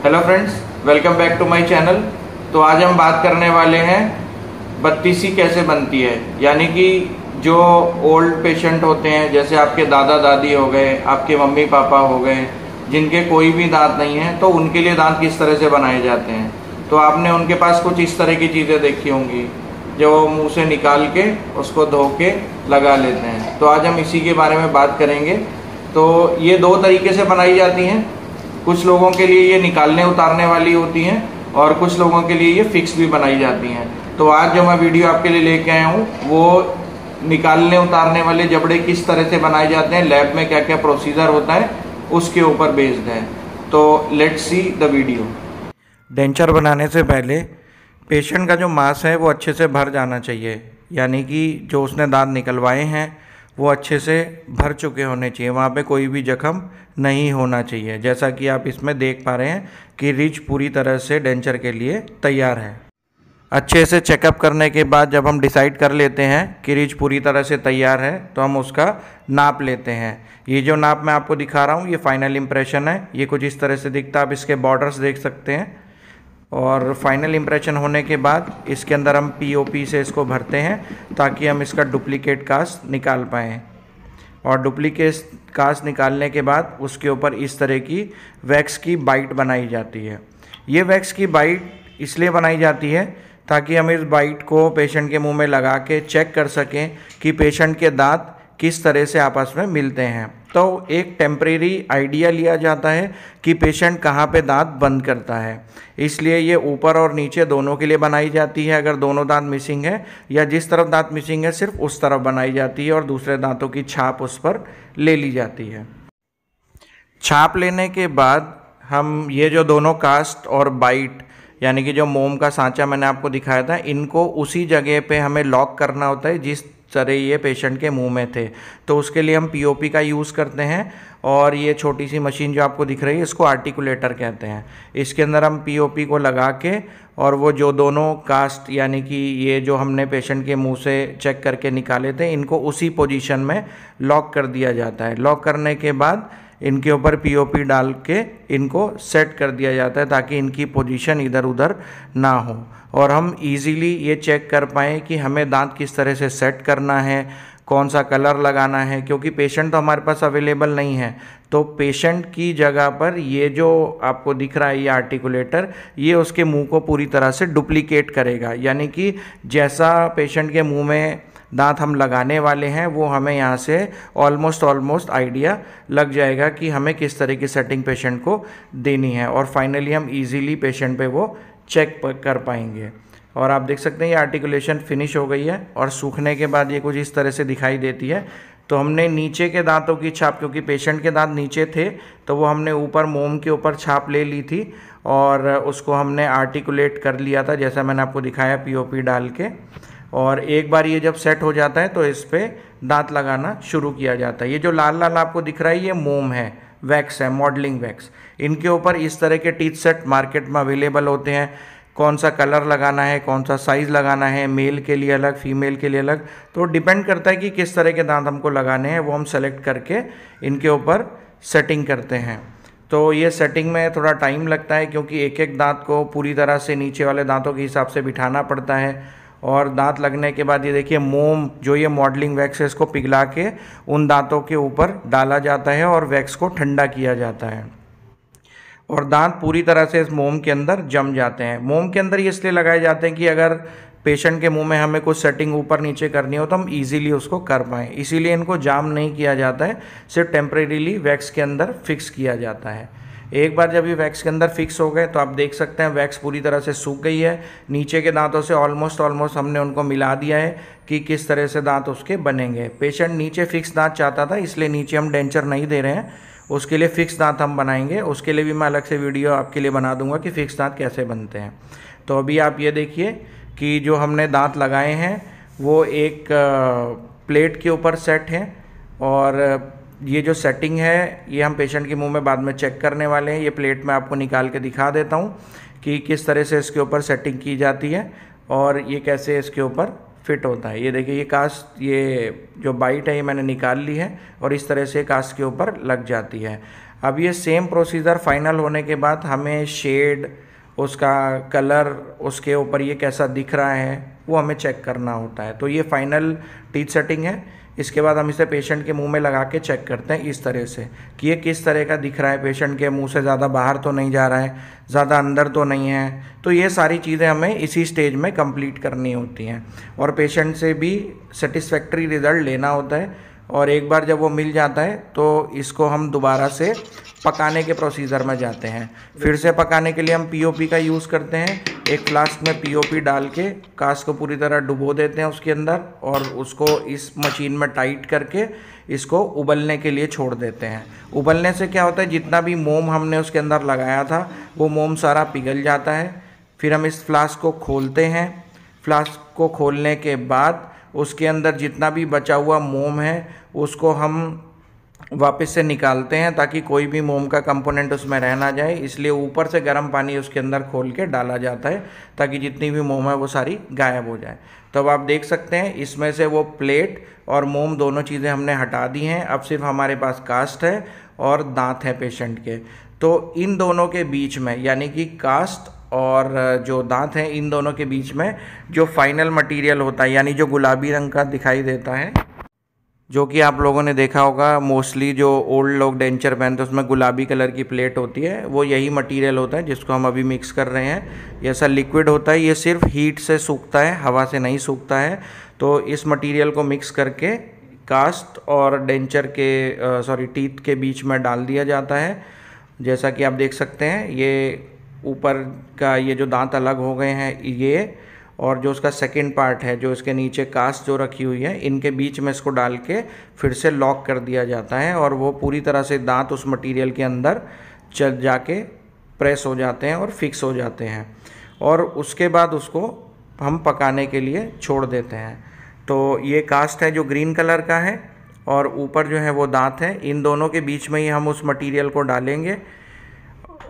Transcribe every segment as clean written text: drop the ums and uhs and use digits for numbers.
Hello friends, welcome back to my channel. तो आज हम बात करने वाले हैं बत्तीसी कैसे बनती है। यानी कि जो ओल्ड पेशेंट होते हैं, जैसे आपके दादा दादी हो गए, आपके मम्मी पापा हो गए, जिनके कोई भी दांत नहीं है, तो उनके लिए दांत किस तरह से बनाए जाते हैं। तो आपने उनके पास कुछ इस तरह की चीज़ें देखी होंगी जो मुंह से निकाल के उसको धो के लगा लेते हैं। तो आज हम इसी के बारे में बात करेंगे। तो ये दो तरीके से बनाई जाती हैं। कुछ लोगों के लिए ये निकालने उतारने वाली होती हैं और कुछ लोगों के लिए ये फिक्स भी बनाई जाती हैं। तो आज जो मैं वीडियो आपके लिए लेके आया हूँ वो निकालने उतारने वाले जबड़े किस तरह से बनाए जाते हैं, लैब में क्या क्या प्रोसीजर होता है, उसके ऊपर बेस्ड है। तो let's see the video. Denture बनाने से पहले पेशेंट का जो मांस है वो अच्छे से भर जाना चाहिए। यानी कि जो उसने दांत निकलवाए हैं वो अच्छे से भर चुके होने चाहिए, वहाँ पे कोई भी जख्म नहीं होना चाहिए। जैसा कि आप इसमें देख पा रहे हैं कि रिच पूरी तरह से डेंचर के लिए तैयार है। अच्छे से चेकअप करने के बाद जब हम डिसाइड कर लेते हैं कि रिच पूरी तरह से तैयार है तो हम उसका नाप लेते हैं। ये जो नाप मैं आपको दिखा रहा हूँ ये फाइनल इम्प्रेशन है। ये कुछ इस तरह से दिखता है, आप इसके बॉर्डर्स देख सकते हैं। और फाइनल इम्प्रेशन होने के बाद इसके अंदर हम पीओपी से इसको भरते हैं ताकि हम इसका डुप्लीकेट कास्ट निकाल पाएँ। और डुप्लीकेट कास्ट निकालने के बाद उसके ऊपर इस तरह की वैक्स की बाइट बनाई जाती है। ये वैक्स की बाइट इसलिए बनाई जाती है ताकि हम इस बाइट को पेशेंट के मुंह में लगा के चेक कर सकें कि पेशेंट के दांत किस तरह से आपस में मिलते हैं। तो एक टेम्परेरी आइडिया लिया जाता है कि पेशेंट कहाँ पे दांत बंद करता है। इसलिए ये ऊपर और नीचे दोनों के लिए बनाई जाती है। अगर दोनों दांत मिसिंग है या जिस तरफ दांत मिसिंग है सिर्फ उस तरफ बनाई जाती है और दूसरे दांतों की छाप उस पर ले ली जाती है। छाप लेने के बाद हम ये जो दोनों कास्ट और बाइट यानी कि जो मोम का सांचा मैंने आपको दिखाया था, इनको उसी जगह पे हमें लॉक करना होता है जिस तरह ये पेशेंट के मुंह में थे। तो उसके लिए हम पीओपी का यूज़ करते हैं। और ये छोटी सी मशीन जो आपको दिख रही है इसको आर्टिकुलेटर कहते हैं। इसके अंदर हम पीओपी को लगा के और वो जो दोनों कास्ट यानी कि ये जो हमने पेशेंट के मुंह से चेक करके निकाले थे इनको उसी पोजीशन में लॉक कर दिया जाता है। लॉक करने के बाद इनके ऊपर पीओपी डाल के इनको सेट कर दिया जाता है ताकि इनकी पोजीशन इधर उधर ना हो और हम इजीली ये चेक कर पाएँ कि हमें दांत किस तरह से सेट करना है, कौन सा कलर लगाना है। क्योंकि पेशेंट तो हमारे पास अवेलेबल नहीं है, तो पेशेंट की जगह पर ये जो आपको दिख रहा है ये आर्टिकुलेटर, ये उसके मुंह को पूरी तरह से डुप्लीकेट करेगा। यानी कि जैसा पेशेंट के मुंह में दांत हम लगाने वाले हैं वो हमें यहाँ से ऑलमोस्ट आइडिया लग जाएगा कि हमें किस तरह की सेटिंग पेशेंट को देनी है। और फाइनली हम इजीली पेशेंट पे वो चेक कर पाएंगे। और आप देख सकते हैं ये आर्टिकुलेशन फिनिश हो गई है और सूखने के बाद ये कुछ इस तरह से दिखाई देती है। तो हमने नीचे के दांतों की छाप, क्योंकि पेशेंट के दांत नीचे थे तो वो हमने ऊपर मोम के ऊपर छाप ले ली थी और उसको हमने आर्टिकुलेट कर लिया था जैसा मैंने आपको दिखाया पीओपी डाल के। और एक बार ये जब सेट हो जाता है तो इस पर दांत लगाना शुरू किया जाता है। ये जो लाल लाल आपको दिख रहा है ये मोम है, वैक्स है, मॉडलिंग वैक्स। इनके ऊपर इस तरह के टीथ सेट मार्केट में अवेलेबल होते हैं। कौन सा कलर लगाना है, कौन सा साइज़ लगाना है, मेल के लिए अलग, फीमेल के लिए अलग, तो डिपेंड करता है कि किस तरह के दांत हमको लगाने हैं। वो हम सेलेक्ट करके इनके ऊपर सेटिंग करते हैं। तो ये सेटिंग में थोड़ा टाइम लगता है क्योंकि एक एक दांत को पूरी तरह से नीचे वाले दांतों के हिसाब से बिठाना पड़ता है। और दांत लगने के बाद ये देखिए मोम जो ये मॉडलिंग वैक्स है इसको पिघला के उन दांतों के ऊपर डाला जाता है और वैक्स को ठंडा किया जाता है और दांत पूरी तरह से इस मोम के अंदर जम जाते हैं। मोम के अंदर ये इसलिए लगाए जाते हैं कि अगर पेशेंट के मुंह में हमें कुछ सेटिंग ऊपर नीचे करनी हो तो हम इजीली उसको कर पाएँ। इसीलिए इनको जाम नहीं किया जाता है, सिर्फ टेम्परेरीली वैक्स के अंदर फिक्स किया जाता है। एक बार जब ये वैक्स के अंदर फिक्स हो गए तो आप देख सकते हैं वैक्स पूरी तरह से सूख गई है। नीचे के दांतों से ऑलमोस्ट हमने उनको मिला दिया है कि किस तरह से दांत उसके बनेंगे। पेशेंट नीचे फिक्स दांत चाहता था इसलिए नीचे हम डेंचर नहीं दे रहे हैं, उसके लिए फ़िक्स दांत हम बनाएंगे। उसके लिए भी मैं अलग से वीडियो आपके लिए बना दूंगा कि फ़िक्स दांत कैसे बनते हैं। तो अभी आप ये देखिए कि जो हमने दांत लगाए हैं वो एक प्लेट के ऊपर सेट हैं और ये जो सेटिंग है ये हम पेशेंट के मुंह में बाद में चेक करने वाले हैं। ये प्लेट मैं आपको निकाल के दिखा देता हूँ कि किस तरह से इसके ऊपर सेटिंग की जाती है और ये कैसे इसके ऊपर फिट होता है। ये देखिए ये कास्ट, ये जो बाइट है ये मैंने निकाल ली है और इस तरह से कास्ट के ऊपर लग जाती है। अब ये सेम प्रोसीजर फाइनल होने के बाद हमें शेड, उसका कलर, उसके ऊपर ये कैसा दिख रहा है वो हमें चेक करना होता है। तो ये फाइनल टीथ सेटिंग है। इसके बाद हम इसे पेशेंट के मुंह में लगा के चेक करते हैं इस तरह से कि ये किस तरह का दिख रहा है, पेशेंट के मुंह से ज़्यादा बाहर तो नहीं जा रहा है, ज़्यादा अंदर तो नहीं है। तो ये सारी चीज़ें हमें इसी स्टेज में कंप्लीट करनी होती हैं और पेशेंट से भी सेटिस्फैक्ट्री रिज़ल्ट लेना होता है। और एक बार जब वो मिल जाता है तो इसको हम दोबारा से पकाने के प्रोसीजर में जाते हैं। फिर से पकाने के लिए हम पीओपी का यूज़ करते हैं। एक फ्लास्क में पीओपी डाल के कास्ट को पूरी तरह डुबो देते हैं उसके अंदर और उसको इस मशीन में टाइट करके इसको उबलने के लिए छोड़ देते हैं। उबलने से क्या होता है, जितना भी मोम हमने उसके अंदर लगाया था वो मोम सारा पिघल जाता है। फिर हम इस फ्लास्क को खोलते हैं। फ्लास्क को खोलने के बाद उसके अंदर जितना भी बचा हुआ मोम है उसको हम वापस से निकालते हैं ताकि कोई भी मोम का कंपोनेंट उसमें रह ना जाए। इसलिए ऊपर से गर्म पानी उसके अंदर खोल के डाला जाता है ताकि जितनी भी मोम है वो सारी गायब हो जाए। तो अब आप देख सकते हैं इसमें से वो प्लेट और मोम दोनों चीज़ें हमने हटा दी हैं। अब सिर्फ हमारे पास कास्ट है और दांत है पेशेंट के। तो इन दोनों के बीच में, यानी कि कास्ट और जो दांत हैं, इन दोनों के बीच में जो फाइनल मटेरियल होता है, यानी जो गुलाबी रंग का दिखाई देता है, जो कि आप लोगों ने देखा होगा मोस्टली जो ओल्ड लोग डेंचर पहनते हैं उसमें गुलाबी कलर की प्लेट होती है, वो यही मटेरियल होता है जिसको हम अभी मिक्स कर रहे हैं। ये ऐसा लिक्विड होता है, ये सिर्फ हीट से सूखता है, हवा से नहीं सूखता है। तो इस मटेरियल को मिक्स करके कास्ट और डेंचर के टीथ के बीच में डाल दिया जाता है। जैसा कि आप देख सकते हैं ये ऊपर का ये जो दांत अलग हो गए हैं ये, और जो उसका सेकंड पार्ट है जो इसके नीचे कास्ट जो रखी हुई है, इनके बीच में इसको डाल के फिर से लॉक कर दिया जाता है और वो पूरी तरह से दांत उस मटेरियल के अंदर चल जाके प्रेस हो जाते हैं और फिक्स हो जाते हैं। और उसके बाद उसको हम पकाने के लिए छोड़ देते हैं। तो ये कास्ट है जो ग्रीन कलर का है और ऊपर जो है वो दांत है। इन दोनों के बीच में ही हम उस मटेरियल को डालेंगे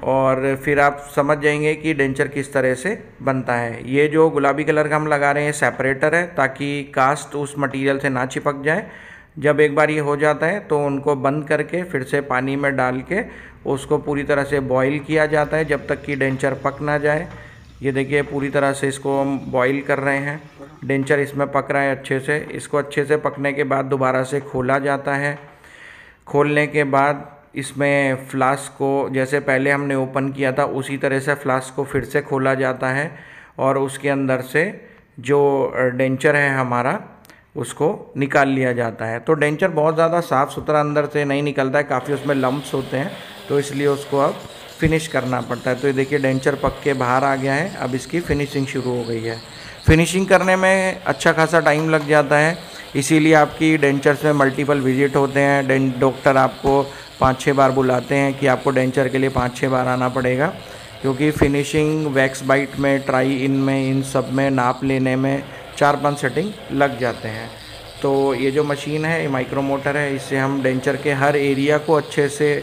और फिर आप समझ जाएंगे कि डेंचर किस तरह से बनता है। ये जो गुलाबी कलर का हम लगा रहे हैं सेपरेटर है ताकि कास्ट उस मटेरियल से ना चिपक जाए। जब एक बार ये हो जाता है तो उनको बंद करके फिर से पानी में डाल के उसको पूरी तरह से बॉईल किया जाता है जब तक कि डेंचर पक ना जाए। ये देखिए पूरी तरह से इसको हम बॉईल कर रहे हैं, डेंचर इसमें पक रहा है अच्छे से। इसको अच्छे से पकने के बाद दोबारा से खोला जाता है। खोलने के बाद इसमें फ्लास्क को जैसे पहले हमने ओपन किया था उसी तरह से फ्लास्क को फिर से खोला जाता है और उसके अंदर से जो डेंचर है हमारा उसको निकाल लिया जाता है। तो डेंचर बहुत ज़्यादा साफ़ सुथरा अंदर से नहीं निकलता है, काफ़ी उसमें लम्प्स होते हैं, तो इसलिए उसको अब फिनिश करना पड़ता है। तो ये देखिए डेंचर पक के बाहर आ गया है। अब इसकी फिनिशिंग शुरू हो गई है। फिनिशिंग करने में अच्छा खासा टाइम लग जाता है, इसीलिए आपकी डेंचर्स में मल्टीपल विजिट होते हैं। डॉक्टर आपको 5-6 बार बुलाते हैं कि आपको डेंचर के लिए 5-6 बार आना पड़ेगा, क्योंकि फिनिशिंग, वैक्स बाइट में, ट्राई इन में, इन सब में नाप लेने में 4-5 सेटिंग लग जाते हैं। तो ये जो मशीन है ये माइक्रो मोटर है, इससे हम डेंचर के हर एरिया को अच्छे से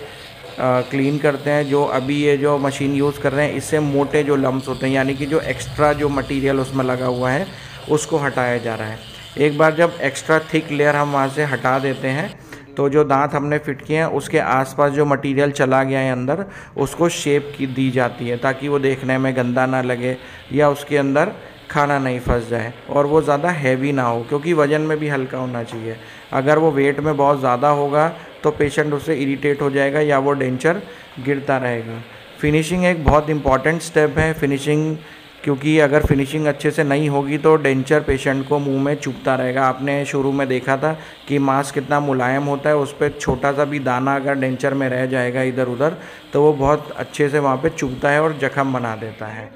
क्लीन करते हैं। जो अभी ये जो मशीन यूज़ कर रहे हैं इससे मोटे जो लम्प्स होते हैं, यानी कि जो एक्स्ट्रा जो मटेरियल उसमें लगा हुआ है उसको हटाया जा रहा है। एक बार जब एक्स्ट्रा थिक लेयर हम वहाँ से हटा देते हैं तो जो दांत हमने फिट किए हैं उसके आसपास जो मटेरियल चला गया है अंदर उसको शेप की दी जाती है ताकि वो देखने में गंदा ना लगे या उसके अंदर खाना नहीं फंस जाए और वो ज़्यादा हैवी ना हो, क्योंकि वज़न में भी हल्का होना चाहिए। अगर वो वेट में बहुत ज़्यादा होगा तो पेशेंट उससे इरिटेट हो जाएगा या वो डेंचर गिरता रहेगा। फिनिशिंग एक बहुत इंपॉर्टेंट स्टेप है, फिनिशिंग, क्योंकि अगर फिनिशिंग अच्छे से नहीं होगी तो डेंचर पेशेंट को मुंह में चुभता रहेगा। आपने शुरू में देखा था कि मांस कितना मुलायम होता है, उस पर छोटा सा भी दाना अगर डेंचर में रह जाएगा इधर उधर तो वो बहुत अच्छे से वहाँ पे चुभता है और जख्म बना देता है।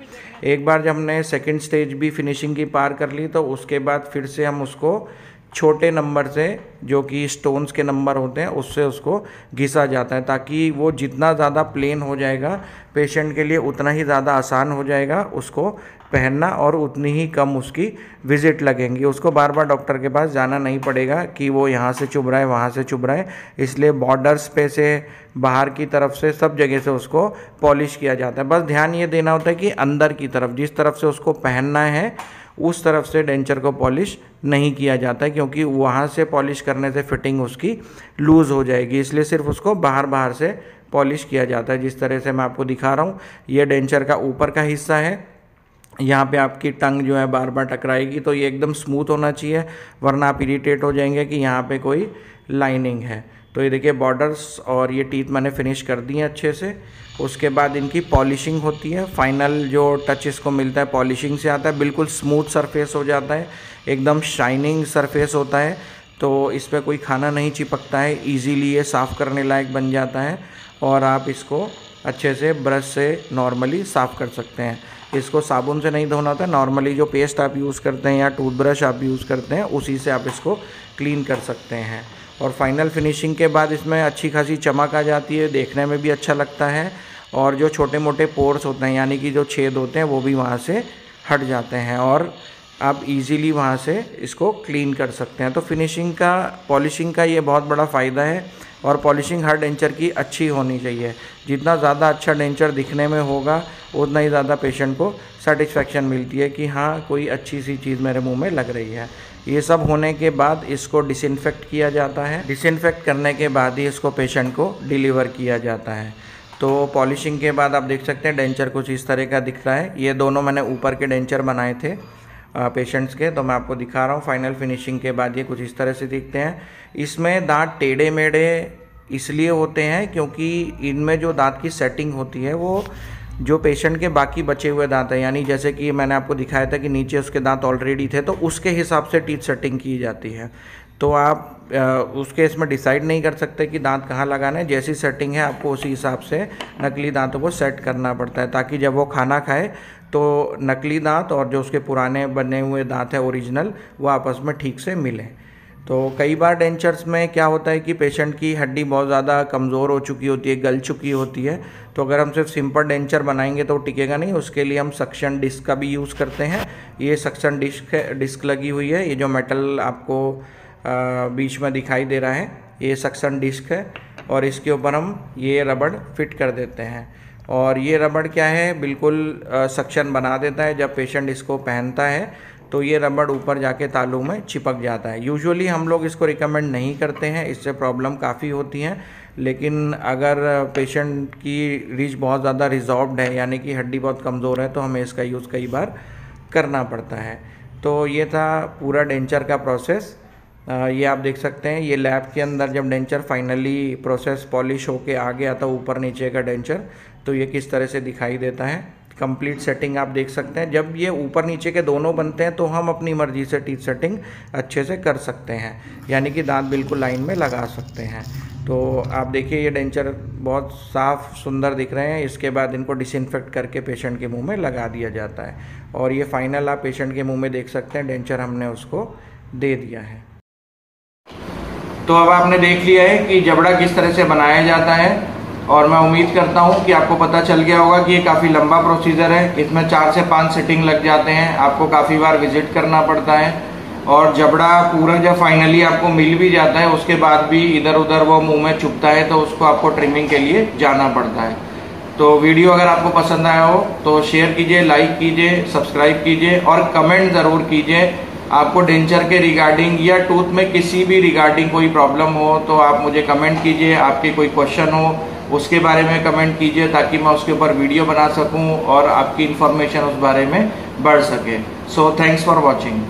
एक बार जब हमने सेकंड स्टेज भी फिनिशिंग की पार कर ली तो उसके बाद फिर से हम उसको छोटे नंबर से, जो कि स्टोन्स के नंबर होते हैं, उससे उसको घिसा जाता है ताकि वो जितना ज़्यादा प्लेन हो जाएगा पेशेंट के लिए उतना ही ज़्यादा आसान हो जाएगा उसको पहनना और उतनी ही कम उसकी विज़िट लगेंगी। उसको बार बार डॉक्टर के पास जाना नहीं पड़ेगा कि वो यहाँ से चुभ रहा है वहाँ से चुभ रहा है। इसलिए बॉर्डर्स पे से, बाहर की तरफ से, सब जगह से उसको पॉलिश किया जाता है। बस ध्यान ये देना होता है कि अंदर की तरफ, जिस तरफ से उसको पहनना है उस तरफ से डेंचर को पॉलिश नहीं किया जाता है, क्योंकि वहाँ से पॉलिश करने से फिटिंग उसकी लूज़ हो जाएगी। इसलिए सिर्फ उसको बाहर बाहर से पॉलिश किया जाता है। जिस तरह से मैं आपको दिखा रहा हूँ, ये डेंचर का ऊपर का हिस्सा है, यहाँ पे आपकी टंग जो है बार बार टकराएगी, तो ये एकदम स्मूथ होना चाहिए, वरना आप इरिटेट हो जाएंगे कि यहाँ पे कोई लाइनिंग है। तो ये देखिए बॉर्डर्स और ये टीथ मैंने फिनिश कर दिए अच्छे से। उसके बाद इनकी पॉलिशिंग होती है, फाइनल जो टच इसको मिलता है पॉलिशिंग से आता है, बिल्कुल स्मूथ सरफेस हो जाता है, एकदम शाइनिंग सरफेस होता है, तो इस पर कोई खाना नहीं चिपकता है, ईजीली ये साफ़ करने लायक बन जाता है और आप इसको अच्छे से ब्रश से नॉर्मली साफ़ कर सकते हैं। इसको साबुन से नहीं धोना होता, नॉर्मली जो पेस्ट आप यूज़ करते हैं या टूथब्रश आप यूज़ करते हैं उसी से आप इसको क्लीन कर सकते हैं। और फाइनल फिनिशिंग के बाद इसमें अच्छी खासी चमक आ जाती है, देखने में भी अच्छा लगता है, और जो छोटे मोटे पोर्स होते हैं यानी कि जो छेद होते हैं वो भी वहाँ से हट जाते हैं और आप इजीली वहाँ से इसको क्लीन कर सकते हैं। तो फिनिशिंग का, पॉलिशिंग का ये बहुत बड़ा फ़ायदा है। और पॉलिशिंग हर डेंचर की अच्छी होनी चाहिए, जितना ज़्यादा अच्छा डेंचर दिखने में होगा उतना ही ज़्यादा पेशेंट को सेटिस्फेक्शन मिलती है कि हाँ कोई अच्छी सी चीज़ मेरे मुंह में लग रही है। ये सब होने के बाद इसको डिसइंफेक्ट किया जाता है, डिसइंफेक्ट करने के बाद ही इसको पेशेंट को डिलीवर किया जाता है। तो पॉलिशिंग के बाद आप देख सकते हैं डेंचर कुछ इस तरह का दिख रहा है। ये दोनों मैंने ऊपर के डेंचर बनाए थे पेशेंट्स के, तो मैं आपको दिखा रहा हूँ। फाइनल फिनिशिंग के बाद ये कुछ इस तरह से दिखते हैं। इसमें दांत टेढ़े मेढ़े इसलिए होते हैं क्योंकि इनमें जो दांत की सेटिंग होती है वो जो पेशेंट के बाकी बचे हुए दांत हैं, यानी जैसे कि मैंने आपको दिखाया था कि नीचे उसके दांत ऑलरेडी थे, तो उसके हिसाब से टीथ सेटिंग की जाती है। तो आप उसके इसमें डिसाइड नहीं कर सकते कि दांत कहाँ लगाना है, जैसी सेटिंग है आपको उसी हिसाब से नकली दांतों को सेट करना पड़ता है, ताकि जब वो खाना खाए तो नकली दांत और जो उसके पुराने बने हुए दांत है ओरिजिनल, वो आपस में ठीक से मिलें। तो कई बार डेंचर्स में क्या होता है कि पेशेंट की हड्डी बहुत ज़्यादा कमज़ोर हो चुकी होती है, गल चुकी होती है, तो अगर हम सिर्फ सिंपल डेंचर बनाएंगे तो टिकेगा नहीं। उसके लिए हम सक्शन डिस्क का भी यूज़ करते हैं। ये सक्शन डिस्क लगी हुई है, ये जो मेटल आपको बीच में दिखाई दे रहा है ये सक्शन डिस्क है, और इसके ऊपर हम ये रबड़ फिट कर देते हैं। और ये रबड़ क्या है, बिल्कुल सक्शन बना देता है। जब पेशेंट इसको पहनता है तो ये रबड़ ऊपर जाके तालू में चिपक जाता है। यूजुअली हम लोग इसको रिकमेंड नहीं करते हैं, इससे प्रॉब्लम काफ़ी होती हैं, लेकिन अगर पेशेंट की रीच बहुत ज़्यादा रिजॉर्व्ड है यानी कि हड्डी बहुत कमज़ोर है तो हमें इसका यूज़ कई बार करना पड़ता है। तो ये था पूरा डेंचर का प्रोसेस। ये आप देख सकते हैं, ये लैब के अंदर जब डेंचर फाइनली प्रोसेस पॉलिश होके आ गया था ऊपर नीचे का डेंचर, तो ये किस तरह से दिखाई देता है। कंप्लीट सेटिंग आप देख सकते हैं। जब ये ऊपर नीचे के दोनों बनते हैं तो हम अपनी मर्ज़ी से टीथ सेटिंग अच्छे से कर सकते हैं, यानी कि दांत बिल्कुल लाइन में लगा सकते हैं। तो आप देखिए ये डेंचर बहुत साफ़ सुंदर दिख रहे हैं। इसके बाद इनको डिसइंफेक्ट करके पेशेंट के मुंह में लगा दिया जाता है, और ये फाइनल आप पेशेंट के मुँह में देख सकते हैं, डेंचर हमने उसको दे दिया है। तो अब आपने देख लिया है कि जबड़ा किस तरह से बनाया जाता है, और मैं उम्मीद करता हूं कि आपको पता चल गया होगा कि ये काफ़ी लंबा प्रोसीजर है। इसमें 4 से 5 सेटिंग लग जाते हैं, आपको काफ़ी बार विजिट करना पड़ता है, और जबड़ा पूरा जब फाइनली आपको मिल भी जाता है उसके बाद भी इधर उधर वो मुंह में चुभता है, तो उसको आपको ट्रिमिंग के लिए जाना पड़ता है। तो वीडियो अगर आपको पसंद आया हो तो शेयर कीजिए, लाइक कीजिए, सब्सक्राइब कीजिए और कमेंट ज़रूर कीजिए। आपको डेंचर के रिगार्डिंग या टूथ में किसी भी रिगार्डिंग कोई प्रॉब्लम हो तो आप मुझे कमेंट कीजिए। आपके कोई क्वेश्चन हो उसके बारे में कमेंट कीजिए, ताकि मैं उसके ऊपर वीडियो बना सकूं और आपकी इन्फॉर्मेशन उस बारे में बढ़ सके। So thanks for watching.